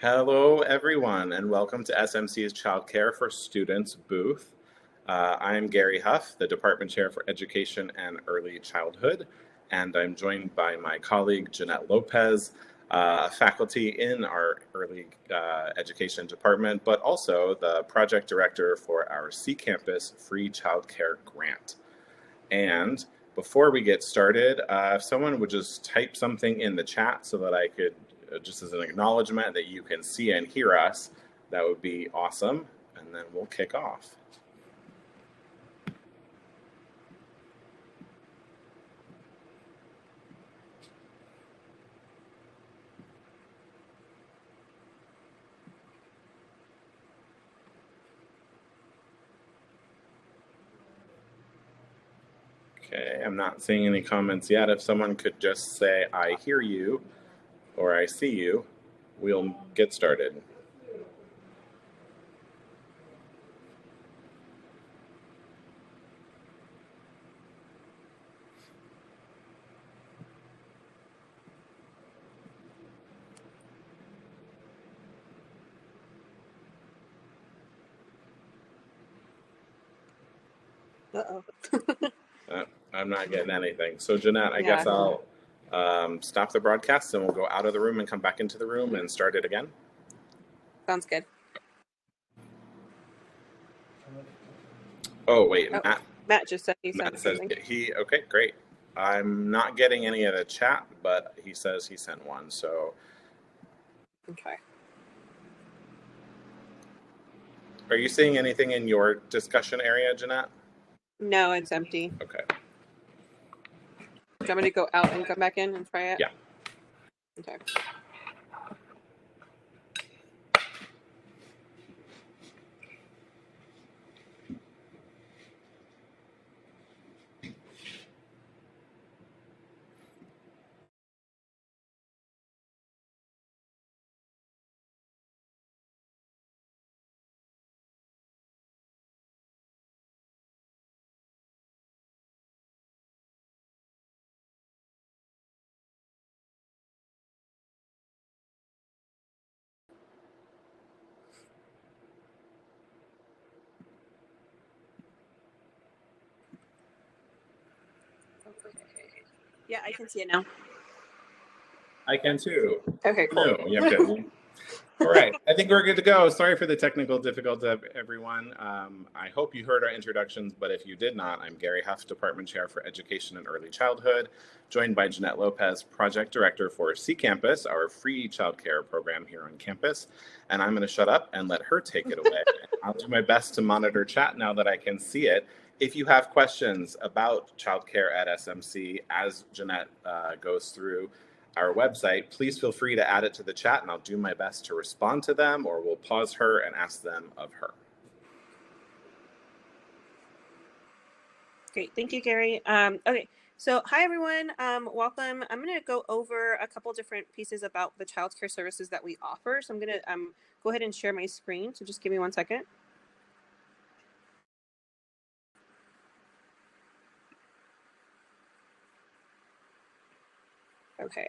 Hello, everyone, and welcome to SMC's Childcare for Students booth. I'm Gary Huff, the Department Chair for Education and Early Childhood, and I'm joined by my colleague Jeanette Lopez, faculty in our Early Education Department, but also the Project Director for our C Campus Free Childcare Grant. And before we get started, if someone would just type something in the chat so that I could, just as an acknowledgement that you can see and hear us, that would be awesome. And then we'll kick off. Okay, I'm not seeing any comments yet. If someone could just say, I hear you, or I see you, we'll get started. Uh-oh. I'm not getting anything. So Jeanette, I Yeah. guess I'll stop the broadcast and we'll go out of the room and come back into the room and start it again. Sounds good. Oh, wait, Oh, Matt. Matt just said he Matt sent says something. okay, great. I'm not getting any of the chat, but he says he sent one. So, Okay. are you seeing anything in your discussion area, Jeanette? No, it's empty. Okay. Do you want me to go out and come back in and try it? Yeah. Okay. Yeah, I can see it now. I can too. Okay, cool. No, you have to. All right, I think we're good to go. Sorry for the technical difficulties, everyone. I hope you heard our introductions, but if you did not, I'm Gary Huff, Department Chair for Education and Early Childhood, joined by Jeanette Lopez, Project Director for C Campus, our free childcare program here on campus. And I'm going to shut up and let her take it away. I'll do my best to monitor chat now that I can see it. If you have questions about childcare at SMC as Jeanette goes through our website, please feel free to add it to the chat and I'll do my best to respond to them, or we'll pause her and ask them of her. Great, thank you, Gary. Okay, so hi everyone, welcome. I'm going to go over a couple different pieces about the childcare services that we offer. So I'm going to go ahead and share my screen. So just give me 1 second. Okay,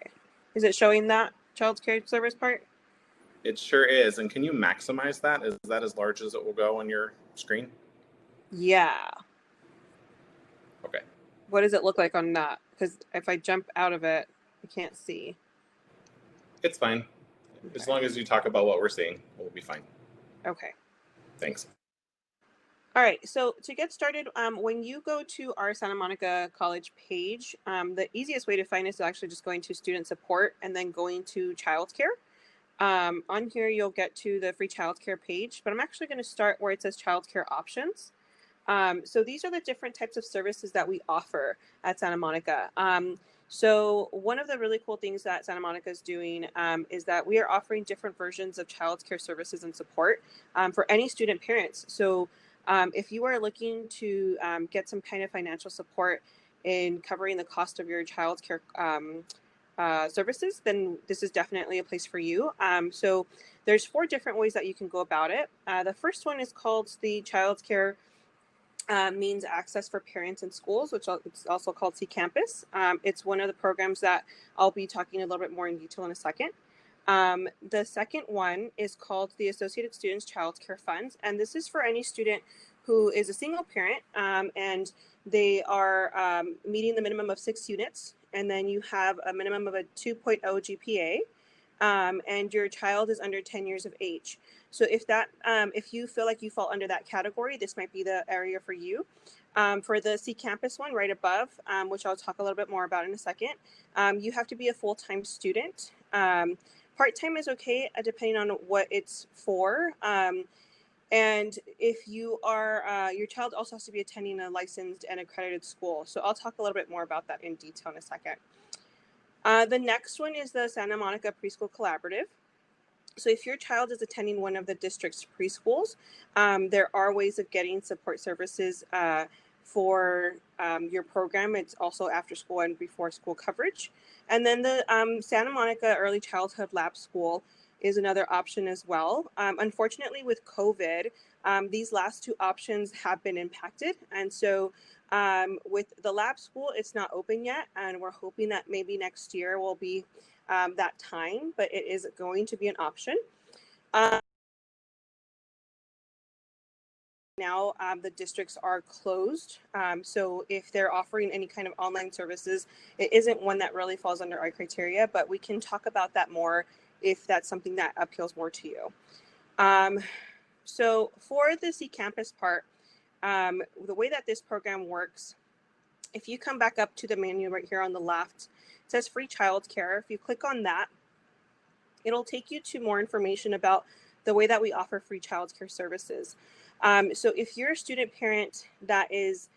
is it showing that childcare service part? It sure is. And can you maximize that? Is that as large as it will go on your screen? Yeah. Okay. What does it look like on that? Because if I jump out of it, I can't see. It's fine. Okay. As long as you talk about what we're seeing, we'll be fine. Okay. Thanks. All right, so to get started, when you go to our Santa Monica College page, the easiest way to find us is actually just going to student support and then going to childcare. On here, you'll get to the free childcare page, but I'm actually going to start where it says childcare options. So these are the different types of services that we offer at Santa Monica. So one of the really cool things that Santa Monica is doing is that we are offering different versions of childcare services and support for any student parents. So if you are looking to get some kind of financial support in covering the cost of your childcare services, then this is definitely a place for you. So there's 4 different ways that you can go about it. The first one is called the childcare means access for parents in schools, which is also called C Campus. It's one of the programs that I'll be talking a little bit more in detail in a second. The second one is called the Associated Students Child Care Funds, and this is for any student who is a single parent and they are meeting the minimum of 6 units, and then you have a minimum of a 2.0 GPA, and your child is under 10 years of age. So if you feel like you fall under that category, this might be the area for you. For the C Campus one right above, which I'll talk a little bit more about in a second, you have to be a full-time student. Part-time is okay, depending on what it's for. And if you are, your child also has to be attending a licensed and accredited school. So I'll talk a little bit more about that in detail in a second. The next one is the Santa Monica Preschool Collaborative. So if your child is attending one of the district's preschools, there are ways of getting support services for your program. It's also after school and before school coverage. And then the Santa Monica Early Childhood Lab School is another option as well. Unfortunately, with COVID, these last 2 options have been impacted. And so with the lab school, it's not open yet. And we're hoping that maybe next year will be that time, but it is going to be an option. Now the districts are closed. So if they're offering any kind of online services, it isn't one that really falls under our criteria, but we can talk about that more if that's something that appeals more to you. So for the C Campus part, the way that this program works, if you come back up to the menu right here on the left, it says free childcare. If you click on that, it'll take you to more information about the way that we offer free childcare services. So if you're a student parent that is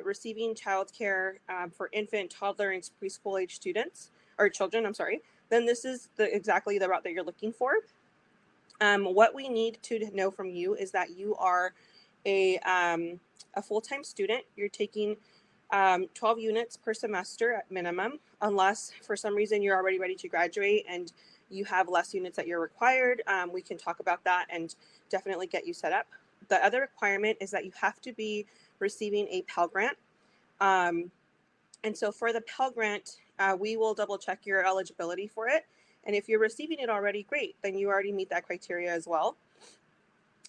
receiving childcare for infant, toddler, and preschool age students, or children, I'm sorry, then this is exactly the route that you're looking for. What we need to know from you is that you are a full-time student. You're taking 12 units per semester at minimum, unless for some reason you're already ready to graduate and you have less units that you're required. We can talk about that and definitely get you set up. The other requirement is that you have to be receiving a Pell Grant. And so for the Pell Grant, we will double check your eligibility for it. And if you're receiving it already, great, then you already meet that criteria as well.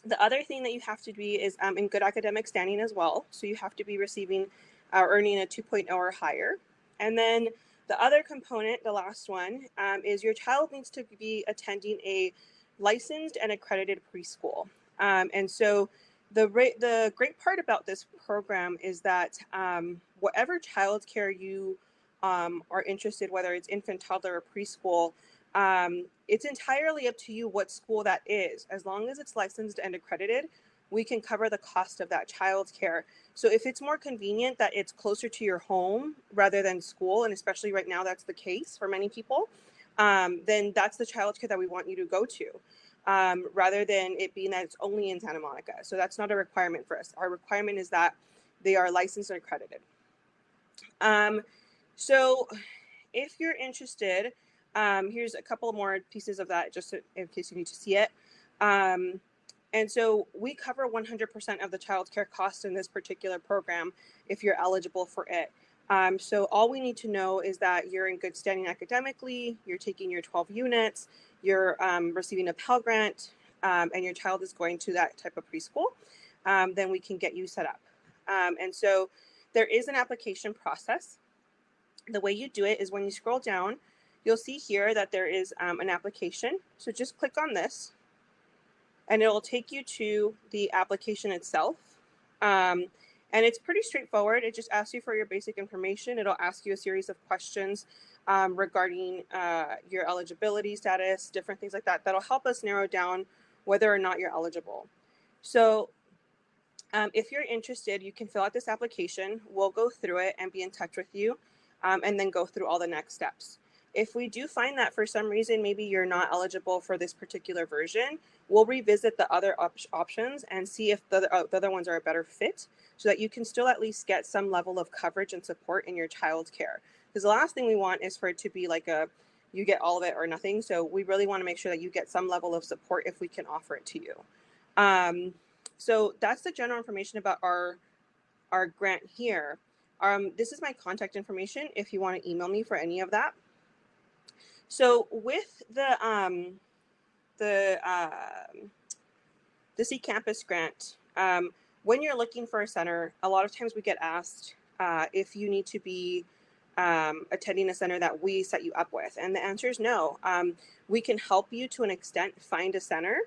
The other thing that you have to be is in good academic standing as well. So you have to be receiving earning a 2.0 or higher. And then the other component, the last one, is your child needs to be attending a licensed and accredited preschool. And so the great part about this program is that whatever childcare you are interested, whether it's infant, toddler, or preschool, it's entirely up to you what school that is. As long as it's licensed and accredited, we can cover the cost of that childcare. So if it's more convenient that it's closer to your home rather than school, and especially right now that's the case for many people, then that's the childcare that we want you to go to, rather than it being that it's only in Santa Monica. So that's not a requirement for us. Our requirement is that they are licensed and accredited. So if you're interested, here's a couple more pieces of that just in case you need to see it. And so we cover 100% of the childcare costs in this particular program if you're eligible for it. So all we need to know is that you're in good standing academically, you're taking your 12 units, you're receiving a Pell Grant, and your child is going to that type of preschool, then we can get you set up. And so there is an application process. The way you do it is when you scroll down, you'll see here that there is an application. So just click on this and it will take you to the application itself. And it's pretty straightforward. It just asks you for your basic information. It'll ask you a series of questions regarding your eligibility status, different things like that. That'll help us narrow down whether or not you're eligible. So if you're interested, you can fill out this application. We'll go through it and be in touch with you and then go through all the next steps. If we do find that for some reason, maybe you're not eligible for this particular version, we'll revisit the other options and see if the other ones are a better fit so that you can still at least get some level of coverage and support in your child care. Because the last thing we want is for it to be like you get all of it or nothing. So we really want to make sure that you get some level of support if we can offer it to you. So that's the general information about our grant here. This is my contact information if you want to email me for any of that. So with the C Campus grant, when you're looking for a center, a lot of times we get asked if you need to be attending a center that we set you up with. And the answer is no. We can help you to an extent find a center.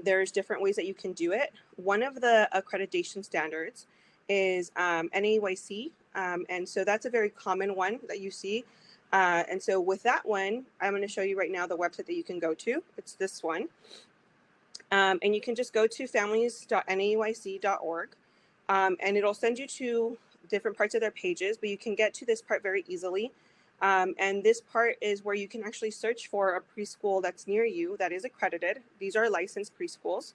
There's different ways that you can do it. One of the accreditation standards is NAYC. And so that's a very common one that you see. And so with that one, I'm going to show you right now the website that you can go to. It's this one. And you can just go to families.nayc.org, and it'll send you to different parts of their pages, but you can get to this part very easily. And this part is where you can actually search for a preschool that's near you that is accredited. These are licensed preschools.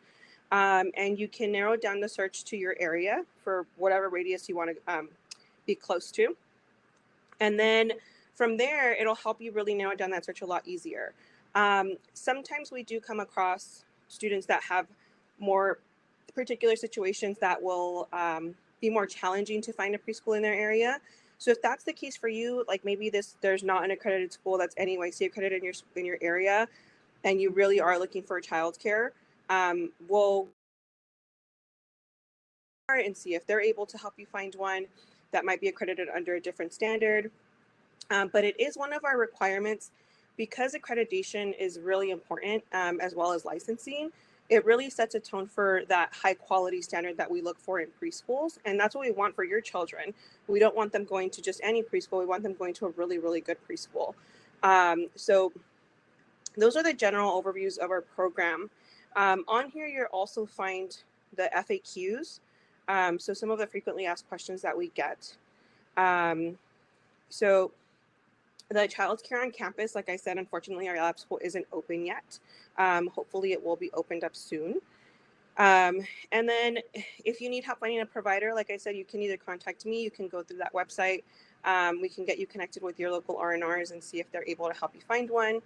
And you can narrow down the search to your area for whatever radius you want to be close to. And then from there, it'll help you really narrow down that search a lot easier. Sometimes we do come across students that have more particular situations that will be more challenging to find a preschool in their area. So if that's the case for you, like maybe there's not an accredited school that's NAYC accredited in your area, and you really are looking for childcare, we'll and see if they're able to help you find one that might be accredited under a different standard. But it is one of our requirements because accreditation is really important, as well as licensing. It really sets a tone for that high quality standard that we look for in preschools. And that's what we want for your children. We don't want them going to just any preschool. We want them going to a really, really good preschool. So those are the general overviews of our program. On here, you'll also find the FAQs. So some of the frequently asked questions that we get. So the childcare on campus, like I said, unfortunately, our lab school isn't open yet. Hopefully it will be opened up soon. And then if you need help finding a provider, like I said, you can either contact me, you can go through that website. We can get you connected with your local R&Rs and see if they're able to help you find one.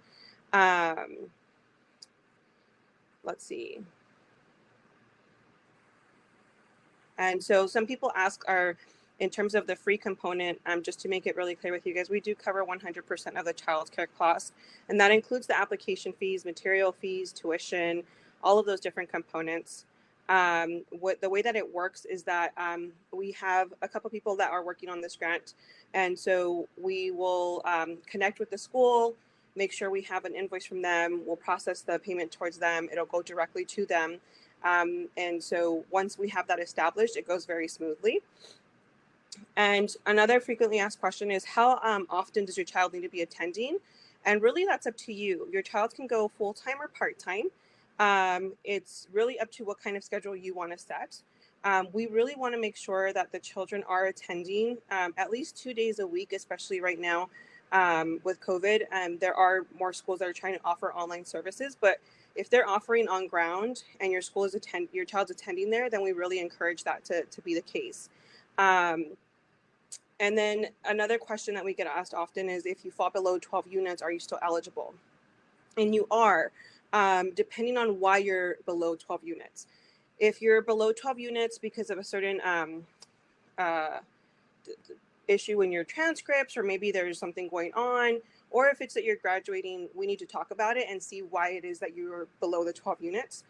Let's see. And so some people ask in terms of the free component, just to make it really clear with you guys, we do cover 100% of the child care cost. And that includes the application fees, material fees, tuition, all of those different components. The way that it works is that we have a couple people that are working on this grant. And so we will connect with the school, make sure we have an invoice from them. We'll process the payment towards them. It'll go directly to them. And so once we have that established, it goes very smoothly. And another frequently asked question is how often does your child need to be attending? And really that's up to you. Your child can go full-time or part-time. It's really up to what kind of schedule you want to set. We really want to make sure that the children are attending at least 2 days a week, especially right now with COVID. There are more schools that are trying to offer online services, but if they're offering on ground and your child's attending there, then we really encourage that to be the case. And then another question that we get asked often is if you fall below 12 units, are you still eligible? And you are, depending on why you're below 12 units. If you're below 12 units because of a certain issue in your transcripts, or maybe there's something going on, or if it's that you're graduating, we need to talk about it and see why it is that you're below the 12 units.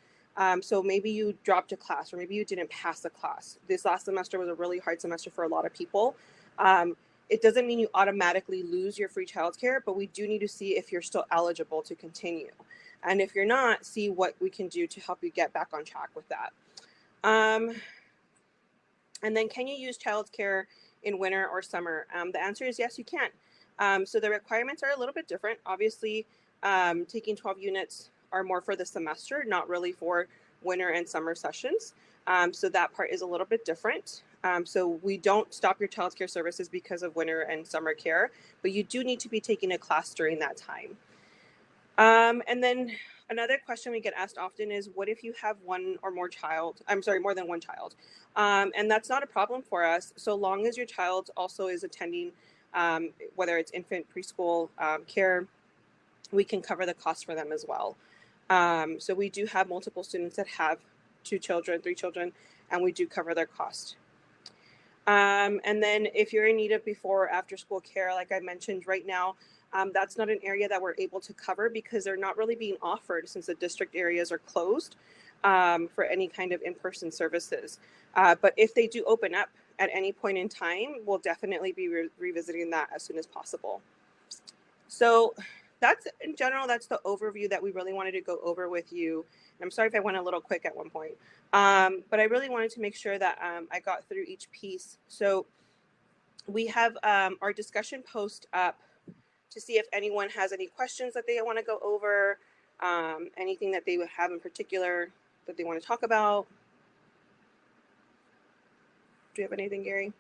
So maybe you dropped a class, or maybe you didn't pass a class. This last semester was a really hard semester for a lot of people. It doesn't mean you automatically lose your free childcare, but we do need to see if you're still eligible to continue. And if you're not, see what we can do to help you get back on track with that. And then can you use childcare in winter or summer? The answer is yes, you can. So the requirements are a little bit different. Obviously, taking 12 units are more for the semester, not really for winter and summer sessions. So that part is a little bit different. So we don't stop your childcare services because of winter and summer care, but you do need to be taking a class during that time. And then another question we get asked often is, what if you have more than one child? And that's not a problem for us, so long as your child also is attending, whether it's infant, preschool, care, we can cover the cost for them as well. So we do have multiple students that have 2 children, 3 children, and we do cover their cost. And then if you're in need of before or after school care, like I mentioned right now, That's not an area that we're able to cover because they're not really being offered since the district areas are closed for any kind of in-person services. But if they do open up at any point in time, we'll definitely be revisiting that as soon as possible. So that's, in general, that's the overview that we really wanted to go over with you. And I'm sorry if I went a little quick at one point, but I really wanted to make sure that I got through each piece. So we have our discussion post up to see if anyone has any questions that they want to go over, anything that they would have in particular that they want to talk about. Do you have anything, Gary?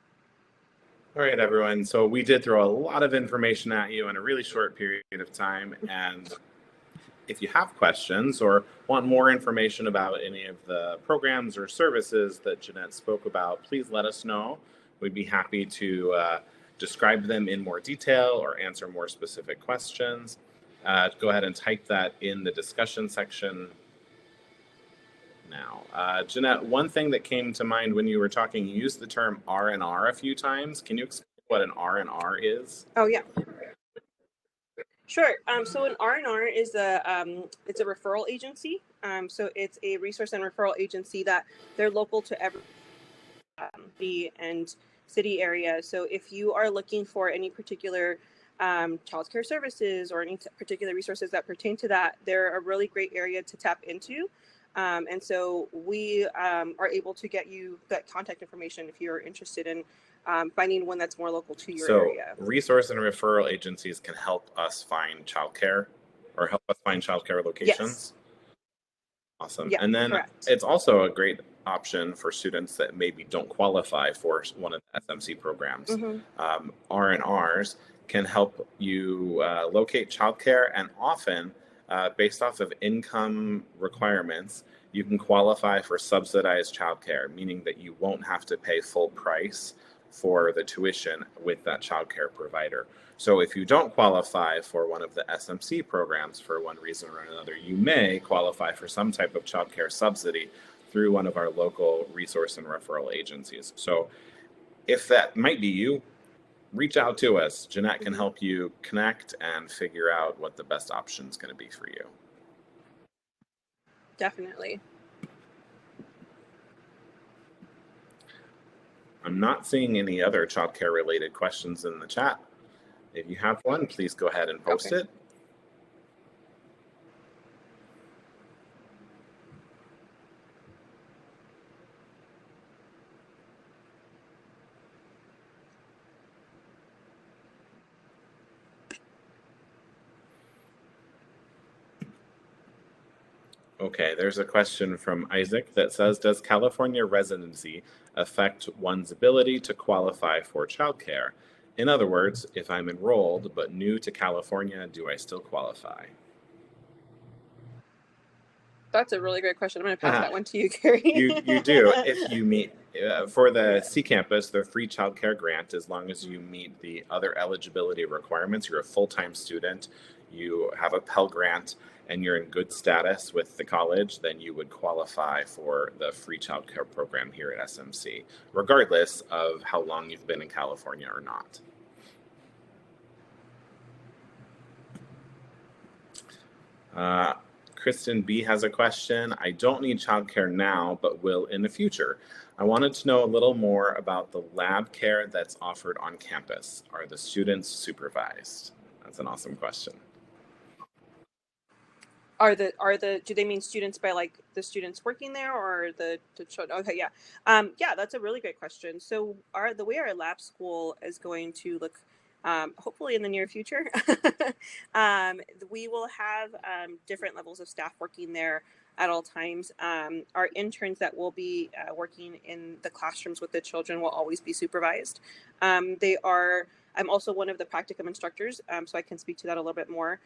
All right, everyone. So we did throw a lot of information at you in a really short period of time. And if you have questions or want more information about any of the programs or services that Jeanette spoke about, please let us know. We'd be happy to describe them in more detail or answer more specific questions. Go ahead and type that in the discussion section now. Jeanette, one thing that came to mind when you were talking, you used the term R&R a few times. Can you explain what an R&R is? Oh, yeah. Sure. So an R&R is it's a referral agency. So it's a resource and referral agency that they're local to every and city area. So if you are looking for any particular child care services or any particular resources that pertain to that, they're a really great area to tap into. And so we are able to get you that contact information if you're interested in finding one that's more local to your area. So resource and referral agencies can help us find childcare or help us find childcare locations? Yes. Awesome. Yeah, and then correct. It's also a great option for students that maybe don't qualify for one of the SMC programs. Mm-hmm. R&Rs can help you locate childcare, and often based off of income requirements, you can qualify for subsidized childcare, meaning that you won't have to pay full price for the tuition with that childcare provider. So if you don't qualify for one of the SMC programs for one reason or another, you may qualify for some type of childcare subsidy through one of our local resource and referral agencies. So if that might be you, reach out to us. Jeanette can help you connect and figure out what the best option is going to be for you. Definitely. I'm not seeing any other childcare related questions in the chat. If you have one, please go ahead and post it. Okay, there's a question from Isaac that says, does California residency affect one's ability to qualify for childcare? In other words, if I'm enrolled but new to California, do I still qualify? That's a really great question. I'm going to pass that one to you, Gary. You do. If you meet, for the C campus, the free childcare grant, as long as you meet the other eligibility requirements, you're a full-time student, you have a Pell Grant, and you're in good status with the college, then you would qualify for the free childcare program here at SMC, regardless of how long you've been in California or not. Kristen B has a question. I don't need childcare now, but will in the future. I wanted to know a little more about the lab care that's offered on campus. Are the students supervised? That's an awesome question. Do they mean students by like the students working there or the children? Okay, yeah. Yeah, that's a really great question. So the way our lab school is going to look, hopefully in the near future, we will have different levels of staff working there at all times. Our interns that will be working in the classrooms with the children will always be supervised. I'm also one of the practicum instructors, so I can speak to that a little bit more.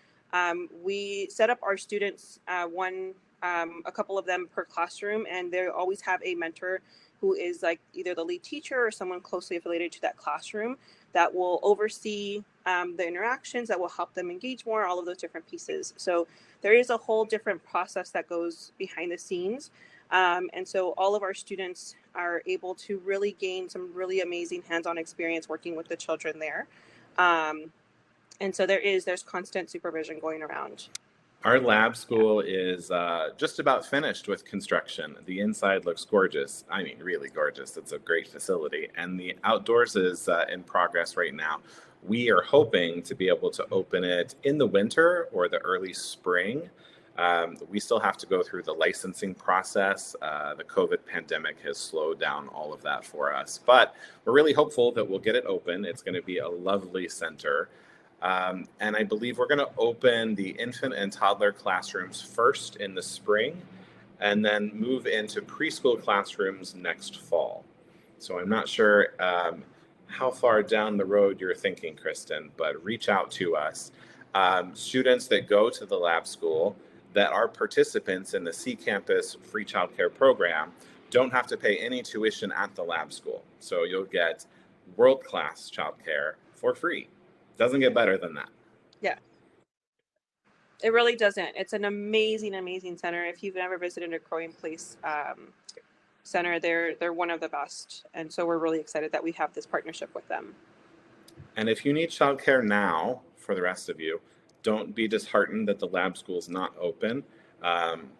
We set up our students, a couple of them per classroom, and they always have a mentor who is like either the lead teacher or someone closely affiliated to that classroom that will oversee the interactions, that will help them engage more, all of those different pieces. So there is a whole different process that goes behind the scenes. And so all of our students are able to really gain some really amazing hands-on experience working with the children there. And so there's constant supervision going around. Our lab school is just about finished with construction. The inside looks gorgeous. I mean, really gorgeous. It's a great facility. And the outdoors is in progress right now. We are hoping to be able to open it in the winter or the early spring. We still have to go through the licensing process. The COVID pandemic has slowed down all of that for us. But we're really hopeful that we'll get it open. It's going to be a lovely center. And I believe we're going to open the infant and toddler classrooms first in the spring and then move into preschool classrooms next fall. So I'm not sure how far down the road you're thinking, Kristen, but reach out to us. Students that go to the lab school that are participants in the C Campus free childcare program don't have to pay any tuition at the lab school. So you'll get world-class childcare for free. Doesn't get better than that. Yeah. It really doesn't. It's an amazing, amazing center. If you've ever visited a Growing Place center, they're one of the best. And so we're really excited that we have this partnership with them. And if you need childcare now, for the rest of you, don't be disheartened that the lab school's not open.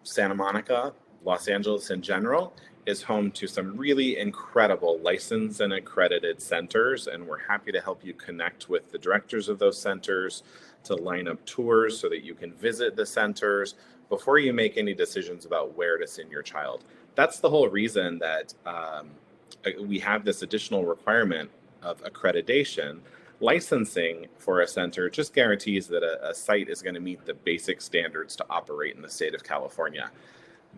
Santa Monica, Los Angeles in general, is home to some really incredible licensed and accredited centers, and we're happy to help you connect with the directors of those centers to line up tours so that you can visit the centers before you make any decisions about where to send your child. That's the whole reason that we have this additional requirement of accreditation. Licensing for a center just guarantees that a site is going to meet the basic standards to operate in the state of California.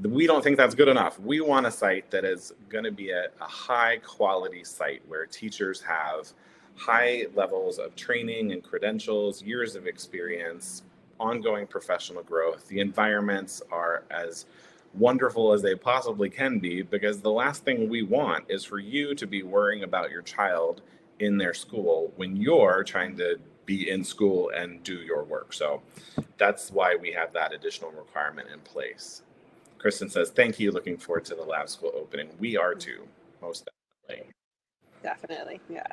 We don't think that's good enough. We want a site that is going to be a high quality site where teachers have high levels of training and credentials, years of experience, ongoing professional growth. The environments are as wonderful as they possibly can be, because the last thing we want is for you to be worrying about your child in their school when you're trying to be in school and do your work. So that's why we have that additional requirement in place. Kristen says, thank you. Looking forward to the lab school opening. We are too, most definitely. Definitely, yeah.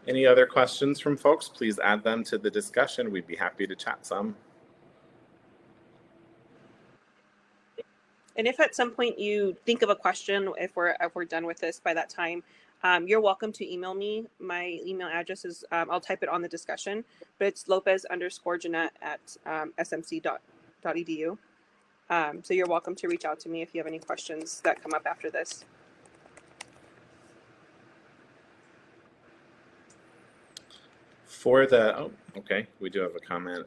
Any other questions from folks? Please add them to the discussion. We'd be happy to chat some. And if at some point you think of a question, if we're done with this by that time, you're welcome to email me. My email address is, I'll type it on the discussion, but it's Lopez_Jeanette at smc.edu. So you're welcome to reach out to me if you have any questions that come up after this. For the, okay, we do have a comment.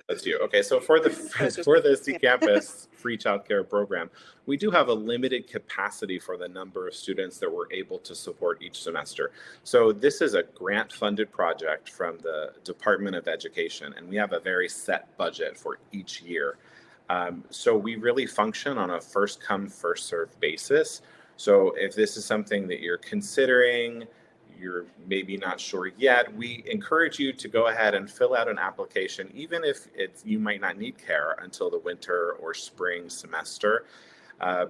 That's you. Okay, so for the C Campus free childcare program, we do have a limited capacity for the number of students that we're able to support each semester. So this is a grant-funded project from the Department of Education, and we have a very set budget for each year. So we really function on a first come, first served basis. So if this is something that you're considering, you're maybe not sure yet, we encourage you to go ahead and fill out an application, even if you might not need care until the winter or spring semester,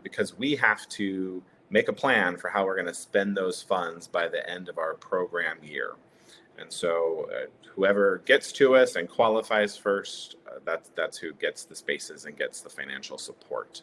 because we have to make a plan for how we're going to spend those funds by the end of our program year. And so whoever gets to us and qualifies first, that's who gets the spaces and gets the financial support.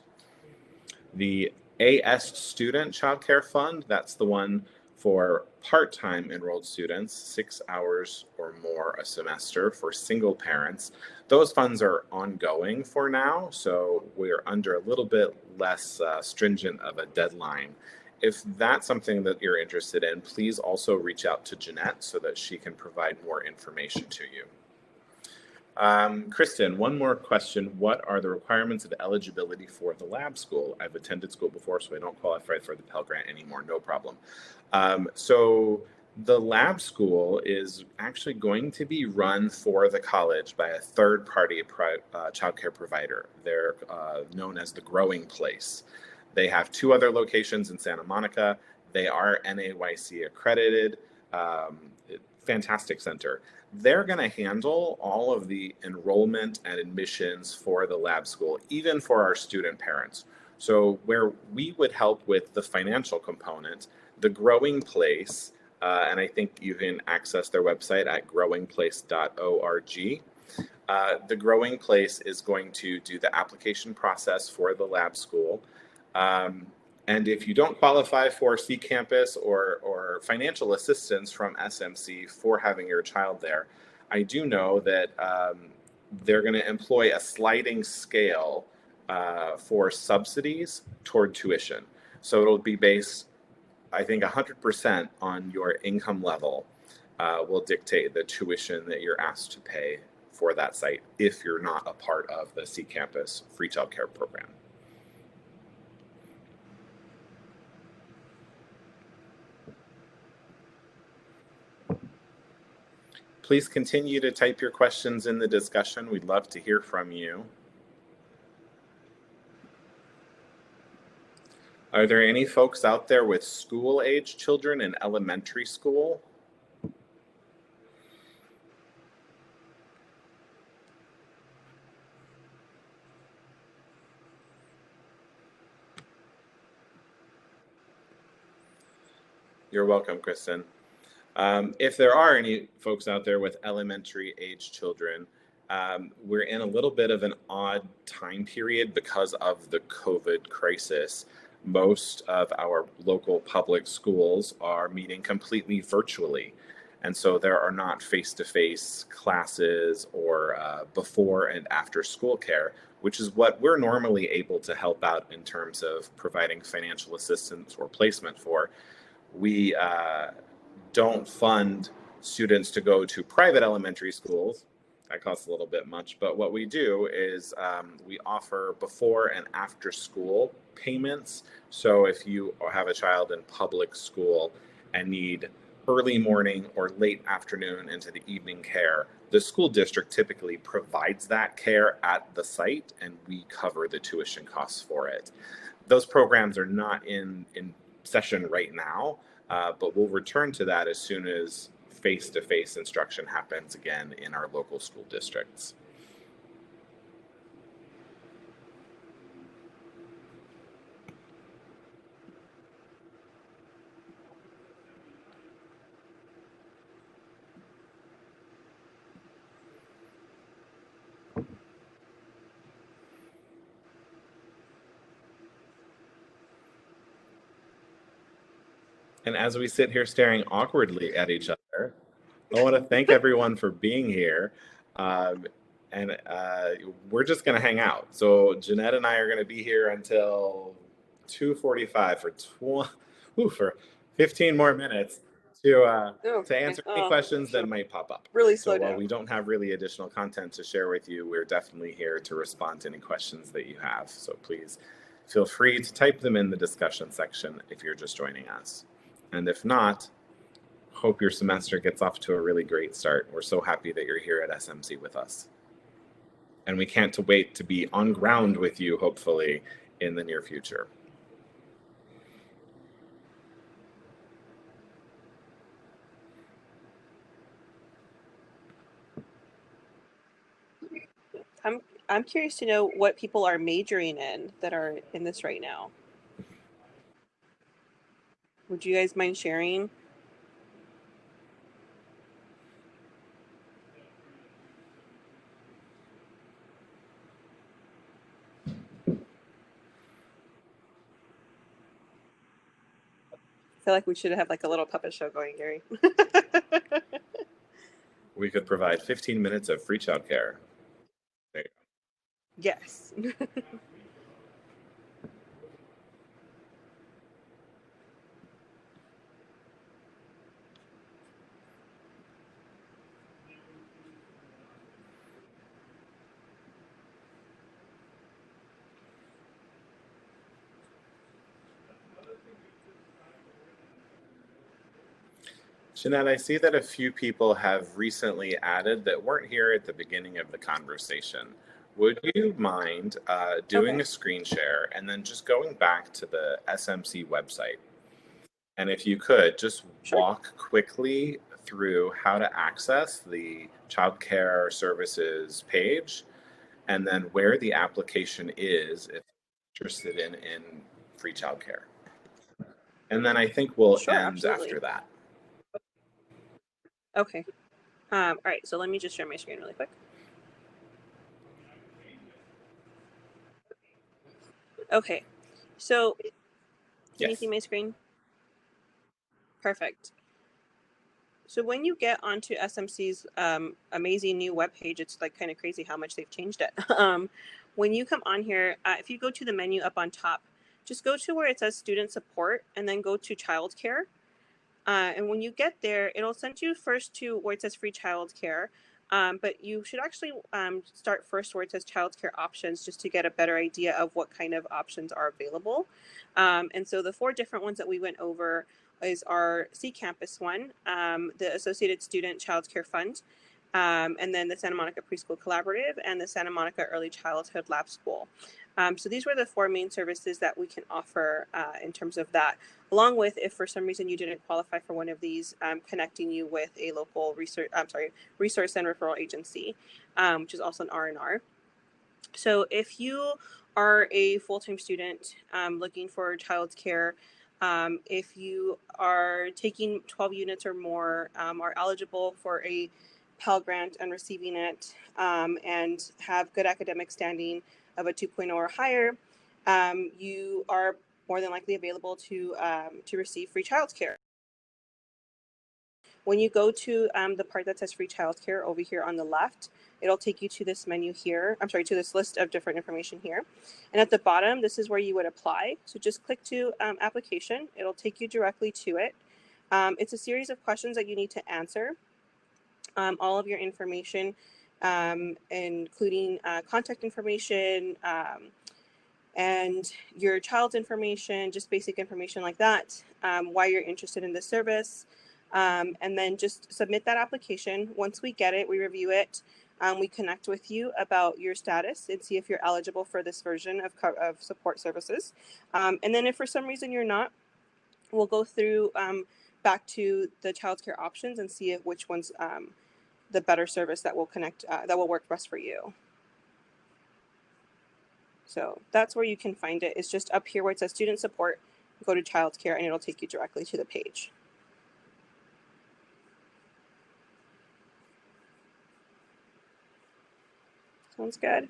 The AS Student Child Care Fund, that's the one for part-time enrolled students, 6 hours or more a semester for single parents. Those funds are ongoing for now, so we're under a little bit less stringent of a deadline. If that's something that you're interested in, please also reach out to Jeanette so that she can provide more information to you. Kristen, one more question. What are the requirements of eligibility for the lab school? I've attended school before, so I don't qualify for the Pell Grant anymore. No problem. So the lab school is actually going to be run for the college by a third-party childcare provider. They're known as the Growing Place. They have 2 other locations in Santa Monica. They are NAYC accredited. Fantastic center. They're going to handle all of the enrollment and admissions for the lab school, even for our student parents. So where we would help with the financial component, the Growing Place and I think you can access their website at growingplace.org. The Growing Place is going to do the application process for the lab school. And if you don't qualify for C Campus or financial assistance from SMC for having your child there, I do know that they're going to employ a sliding scale for subsidies toward tuition. So it'll be based, I think, 100% on your income level will dictate the tuition that you're asked to pay for that site if you're not a part of the C Campus free childcare program. Please continue to type your questions in the discussion. We'd love to hear from you. Are there any folks out there with school-age children in elementary school? You're welcome, Kristen. If there are any folks out there with elementary age children, we're in a little bit of an odd time period because of the COVID crisis. Most of our local public schools are meeting completely virtually. And so there are not face-to-face classes or before and after school care, which is what we're normally able to help out in terms of providing financial assistance or placement for. We don't fund students to go to private elementary schools. That costs a little bit much, but what we do is we offer before and after school payments. So if you have a child in public school and need early morning or late afternoon into the evening care, the school district typically provides that care at the site and we cover the tuition costs for it. Those programs are not in session right now, but we'll return to that as soon as face-to-face instruction happens again in our local school districts. And as we sit here staring awkwardly at each other, I want to thank everyone for being here. And we're just going to hang out. So Jeanette and I are going to be here until 2:45 for 15 more minutes to answer any questions that might pop up. Really slow down. So while we don't have really additional content to share with you, we're definitely here to respond to any questions that you have. So please feel free to type them in the discussion section if you're just joining us. And if not, hope your semester gets off to a really great start. We're so happy that you're here at SMC with us. And we can't wait to be on ground with you, hopefully, in the near future. I'm curious to know what people are majoring in that are in this right now. Would you guys mind sharing? I feel like we should have like a little puppet show going, Gary. We could provide 15 minutes of free childcare. There you go. Yes. Jeanette, I see that a few people have recently added that weren't here at the beginning of the conversation. Would you mind doing a screen share and then just going back to the SMC website? And if you could, just walk quickly through how to access the child care services page and then where the application is if you're interested in free childcare. And then I think we'll end absolutely. after that. Okay. All right, so let me just share my screen really quick. Okay, so can you see my screen? Perfect. So when you get onto SMC's amazing new webpage, it's like kind of crazy how much they've changed it. When you come on here, if you go to the menu up on top, just go to where it says student support and then go to childcare. And when you get there, it'll send you first to where it says free childcare. But you should actually start first where it says childcare options just to get a better idea of what kind of options are available. And so the 4 different ones that we went over is our C Campus one, the Associated Student Child Care Fund, and then the Santa Monica Preschool Collaborative and the Santa Monica Early Childhood Lab School. So these were the 4 main services that we can offer in terms of that, along with if for some reason you didn't qualify for one of these, connecting you with a local resource and referral agency, which is also an R&R. So if you are a full-time student looking for childcare, if you are taking 12 units or more, are eligible for a Pell Grant and receiving it, and have good academic standing of a 2.0 or higher, you are more than likely available to receive free childcare. When you go to the part that says free childcare over here on the left, it'll take you to this menu here. I'm sorry, to this list of different information here. And at the bottom, this is where you would apply. So just click to application. It'll take you directly to it. It's a series of questions that you need to answer. All of your information, including contact information, and your child's information, just basic information like that, why you're interested in the service, and then just submit that application. Once we get it, we review it, we connect with you about your status and see if you're eligible for this version of support services. And then if for some reason you're not, we'll go through back to the childcare options and see which one's the better service that will connect, that will work best for you. So that's where you can find it. It's just up here where it says student support, go to childcare, and it'll take you directly to the page. Sounds good.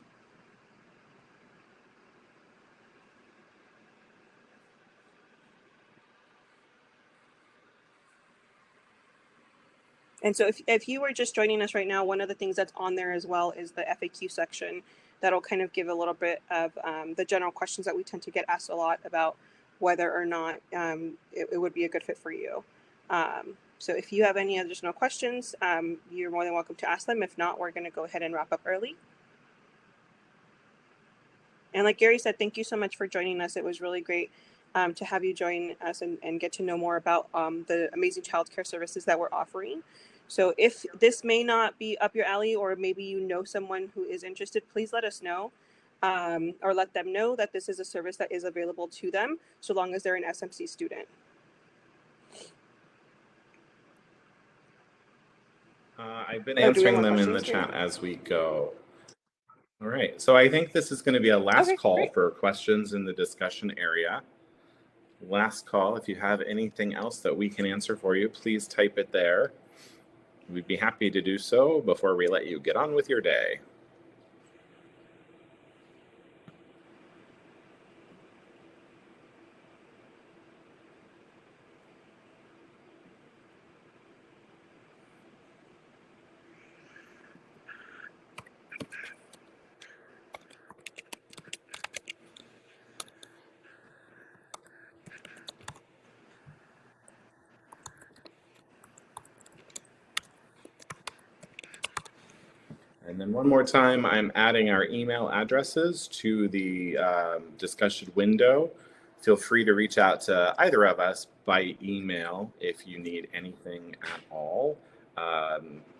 And so if you were just joining us right now, one of the things that's on there as well is the FAQ section that'll kind of give a little bit of the general questions that we tend to get asked a lot about whether or not it would be a good fit for you. So if you have any additional questions, you're more than welcome to ask them. If not, we're going to go ahead and wrap up early. And like Gary said, thank you so much for joining us. It was really great to have you join us and get to know more about the amazing childcare services that we're offering. So if this may not be up your alley, or maybe you know someone who is interested, please let us know, or let them know that this is a service that is available to them, so long as they're an SMC student. I've been answering them in the chat as we go. All right, so I think this is going to be a last call for questions in the discussion area. Last call. If you have anything else that we can answer for you, please type it there. We'd be happy to do so before we let you get on with your day. And then one more time, I'm adding our email addresses to the discussion window. Feel free to reach out to either of us by email if you need anything at all,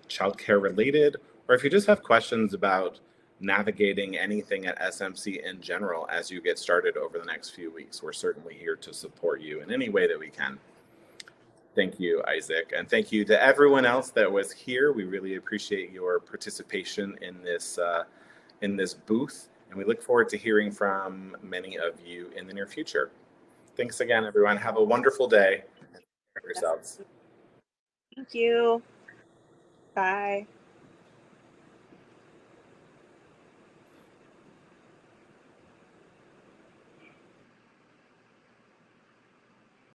childcare related, or if you just have questions about navigating anything at SMC in general as you get started over the next few weeks. We're certainly here to support you in any way that we can. Thank you, Isaac. And thank you to everyone else that was here. We really appreciate your participation in this booth. And we look forward to hearing from many of you in the near future. Thanks again, everyone. Have a wonderful day. Take care of yourselves. Thank you. Bye.